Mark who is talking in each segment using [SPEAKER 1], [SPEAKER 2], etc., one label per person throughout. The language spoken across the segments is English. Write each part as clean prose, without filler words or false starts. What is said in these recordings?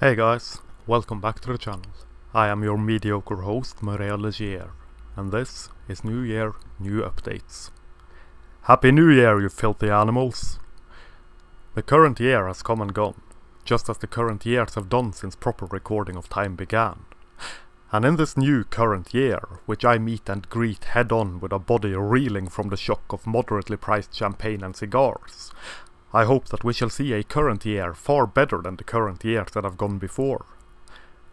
[SPEAKER 1] Hey guys, welcome back to the channel. I am your mediocre host Maria Legier, and this is New Year, New Updates. Happy New Year, you filthy animals! The current year has come and gone, just as the current years have done since proper recording of time began. And in this new current year, which I meet and greet head on with a body reeling from the shock of moderately priced champagne and cigars, I hope that we shall see a current year far better than the current years that have gone before.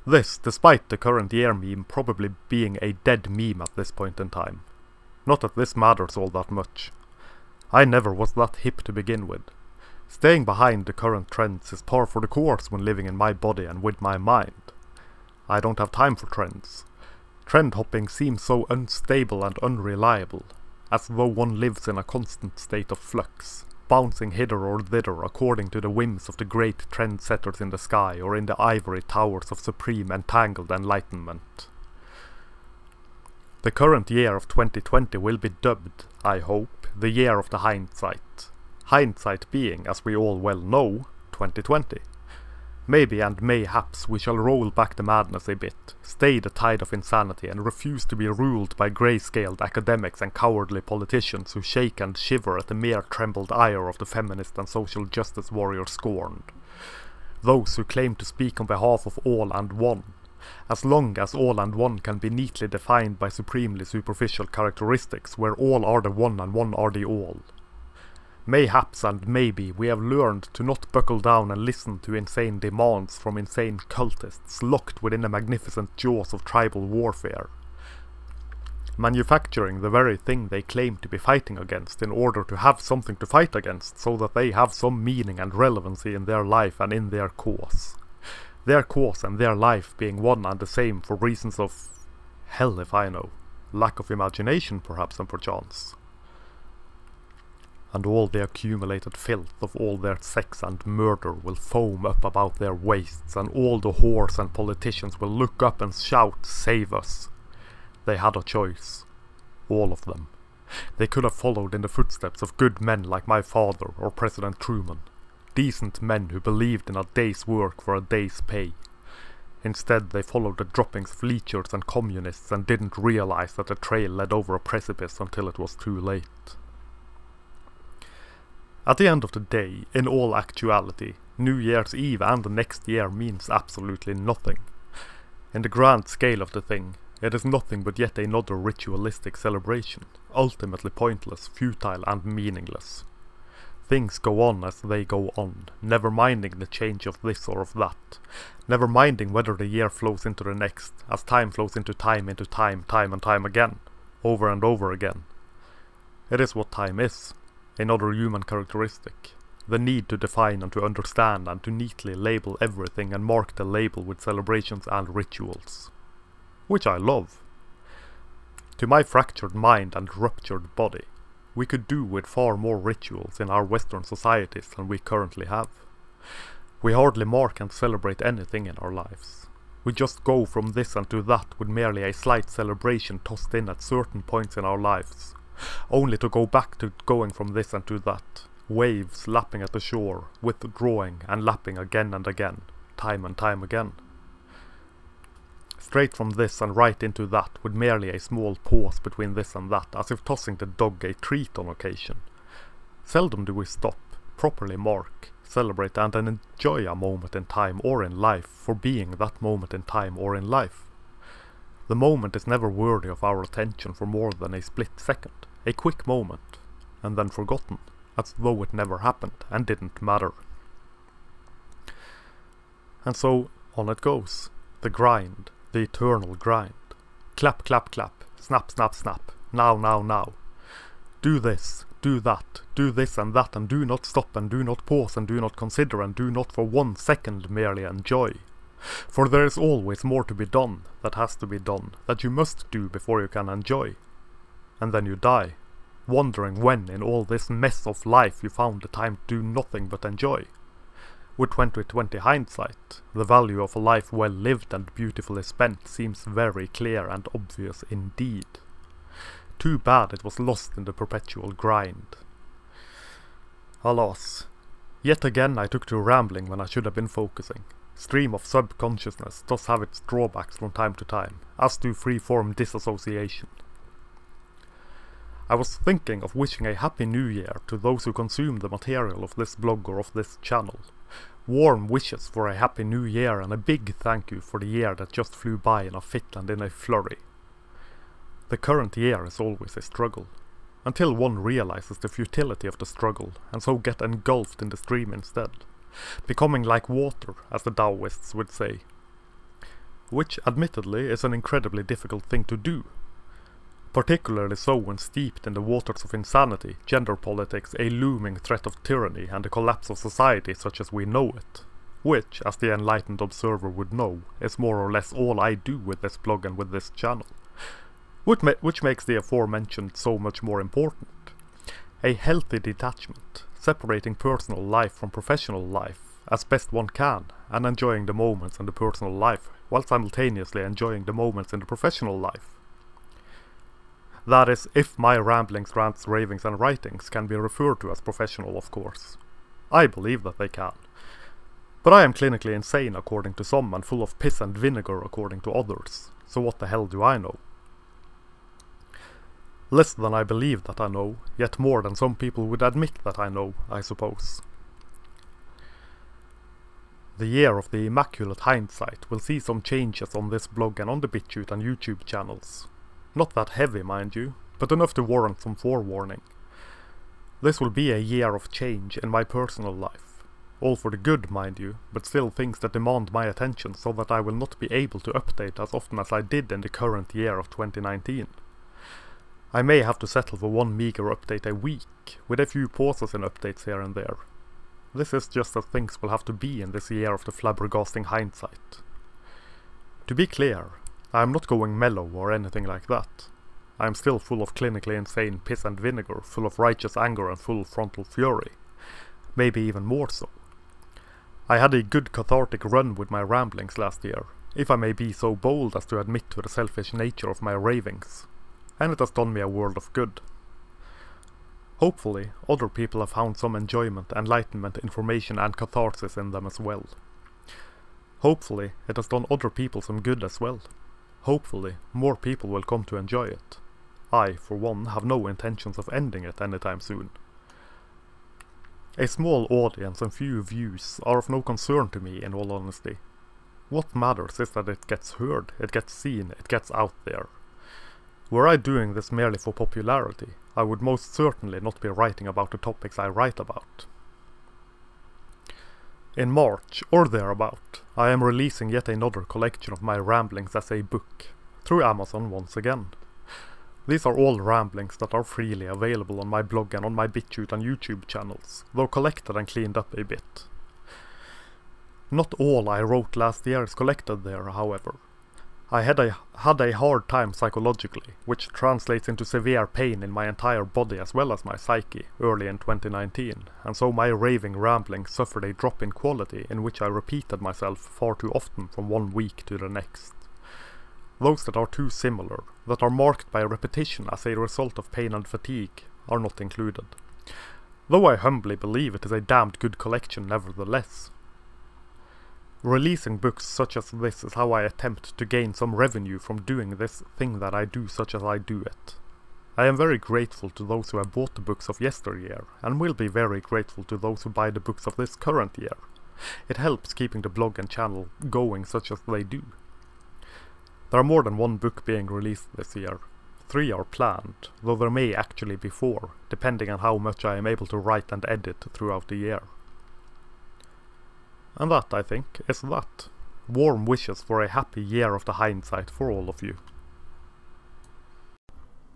[SPEAKER 1] This, despite the current year meme probably being a dead meme at this point in time. Not that this matters all that much. I never was that hip to begin with. Staying behind the current trends is par for the course when living in my body and with my mind. I don't have time for trends. Trend hopping seems so unstable and unreliable, as though one lives in a constant state of flux, bouncing hither or thither according to the whims of the great trendsetters in the sky or in the ivory towers of supreme entangled enlightenment. The current year of 2020 will be dubbed, I hope, the year of the hindsight. Hindsight being, as we all well know, 2020. Maybe and mayhaps we shall roll back the madness a bit, stay the tide of insanity and refuse to be ruled by grey-scaled academics and cowardly politicians who shake and shiver at the mere trembled ire of the feminist and social justice warrior scorned. Those who claim to speak on behalf of all and one, as long as all and one can be neatly defined by supremely superficial characteristics where all are the one and one are the all. Mayhaps and maybe we have learned to not buckle down and listen to insane demands from insane cultists locked within the magnificent jaws of tribal warfare, manufacturing the very thing they claim to be fighting against in order to have something to fight against so that they have some meaning and relevancy in their life and in their cause. Their cause and their life being one and the same for reasons of, hell if I know, lack of imagination perhaps and perchance. And all the accumulated filth of all their sex and murder will foam up about their waists, and all the whores and politicians will look up and shout, "Save us!" They had a choice. All of them. They could have followed in the footsteps of good men like my father or President Truman. Decent men who believed in a day's work for a day's pay. Instead they followed the droppings of leechers and communists and didn't realize that the trail led over a precipice until it was too late. At the end of the day, in all actuality, New Year's Eve and the next year means absolutely nothing. In the grand scale of the thing, it is nothing but yet another ritualistic celebration, ultimately pointless, futile and meaningless. Things go on as they go on, never minding the change of this or of that, never minding whether the year flows into the next, as time flows into time and time again, over and over again. It is what time is. Another human characteristic, the need to define and to understand and to neatly label everything and mark the label with celebrations and rituals. Which I love. To my fractured mind and ruptured body, we could do with far more rituals in our Western societies than we currently have. We hardly mark and celebrate anything in our lives. We just go from this and to that with merely a slight celebration tossed in at certain points in our lives. Only to go back to going from this and to that, waves lapping at the shore, withdrawing and lapping again and again, time and time again. Straight from this and right into that, with merely a small pause between this and that, as if tossing the dog a treat on occasion. Seldom do we stop, properly mark, celebrate and then enjoy a moment in time or in life for being that moment in time or in life. The moment is never worthy of our attention for more than a split second, a quick moment, and then forgotten, as though it never happened and didn't matter. And so, on it goes. The grind, the eternal grind. Clap, clap, clap, snap, snap, snap, now, now, now. Do this, do that, do this and that, and do not stop and do not pause and do not consider and do not for 1 second merely enjoy. For there is always more to be done, that has to be done, that you must do before you can enjoy. And then you die, wondering when in all this mess of life you found the time to do nothing but enjoy. With 2020 hindsight, the value of a life well lived and beautifully spent seems very clear and obvious indeed. Too bad it was lost in the perpetual grind. Alas, yet again I took to rambling when I should have been focusing. Stream of subconsciousness does have its drawbacks from time to time, as do free-form disassociation. I was thinking of wishing a Happy New Year to those who consume the material of this blog or of this channel. Warm wishes for a Happy New Year and a big thank you for the year that just flew by in a fit and in a flurry. The current year is always a struggle, until one realizes the futility of the struggle and so get engulfed in the stream instead, becoming like water, as the Taoists would say. Which admittedly is an incredibly difficult thing to do. Particularly so when steeped in the waters of insanity, gender politics, a looming threat of tyranny and the collapse of society such as we know it. Which, as the enlightened observer would know, is more or less all I do with this blog and with this channel. Which makes the aforementioned so much more important. A healthy detachment, separating personal life from professional life as best one can, and enjoying the moments in the personal life, while simultaneously enjoying the moments in the professional life. That is, if my ramblings, rants, ravings and writings can be referred to as professional, of course. I believe that they can. But I am clinically insane according to some and full of piss and vinegar according to others, so what the hell do I know? Less than I believe that I know, yet more than some people would admit that I know, I suppose. The year of the Immaculate Hindsight will see some changes on this blog and on the BitChute and YouTube channels. Not that heavy, mind you, but enough to warrant some forewarning. This will be a year of change in my personal life. All for the good, mind you, but still things that demand my attention so that I will not be able to update as often as I did in the current year of 2019. I may have to settle for one meager update a week, with a few pauses in updates here and there. This is just as things will have to be in this year of the flabbergasting hindsight. To be clear, I am not going mellow or anything like that. I am still full of clinically insane piss and vinegar, full of righteous anger and full frontal fury. Maybe even more so. I had a good cathartic run with my ramblings last year, if I may be so bold as to admit to the selfish nature of my ravings. And it has done me a world of good. Hopefully, other people have found some enjoyment, enlightenment, information and catharsis in them as well. Hopefully, it has done other people some good as well. Hopefully, more people will come to enjoy it. I, for one, have no intentions of ending it anytime soon. A small audience and few views are of no concern to me, in all honesty. What matters is that it gets heard, it gets seen, it gets out there. Were I doing this merely for popularity, I would most certainly not be writing about the topics I write about. In March, or thereabout, I am releasing yet another collection of my ramblings as a book, through Amazon once again. These are all ramblings that are freely available on my blog and on my BitChute and YouTube channels, though collected and cleaned up a bit. Not all I wrote last year is collected there, however. I had a hard time psychologically, which translates into severe pain in my entire body as well as my psyche, early in 2019, and so my raving ramblings suffered a drop in quality in which I repeated myself far too often from one week to the next. Those that are too similar, that are marked by repetition as a result of pain and fatigue, are not included. Though I humbly believe it is a damned good collection nevertheless. Releasing books such as this is how I attempt to gain some revenue from doing this thing that I do such as I do it. I am very grateful to those who have bought the books of yesteryear, and will be very grateful to those who buy the books of this current year. It helps keeping the blog and channel going such as they do. There are more than one book being released this year. 3 are planned, though there may actually be 4, depending on how much I am able to write and edit throughout the year. And that, I think, is that. Warm wishes for a happy year of the hindsight for all of you.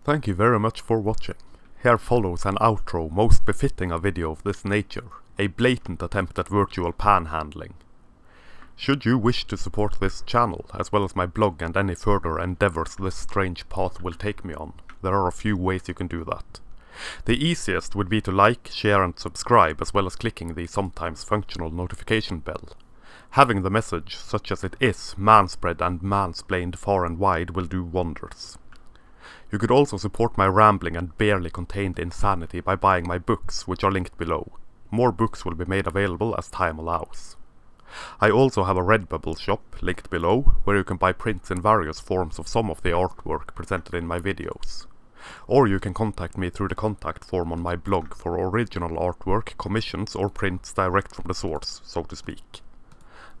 [SPEAKER 1] Thank you very much for watching. Here follows an outro most befitting a video of this nature, a blatant attempt at virtual panhandling. Should you wish to support this channel, as well as my blog and any further endeavours this strange path will take me on, there are a few ways you can do that. The easiest would be to like, share and subscribe, as well as clicking the sometimes functional notification bell. Having the message, such as it is, manspread and mansplained far and wide will do wonders. You could also support my rambling and barely contained insanity by buying my books, which are linked below. More books will be made available as time allows. I also have a Redbubble shop, linked below, where you can buy prints in various forms of some of the artwork presented in my videos. Or you can contact me through the contact form on my blog for original artwork, commissions or prints direct from the source, so to speak.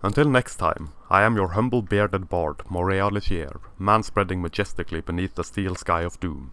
[SPEAKER 1] Until next time, I am your humble bearded bard, Morea Legier, man spreading majestically beneath the steel sky of doom.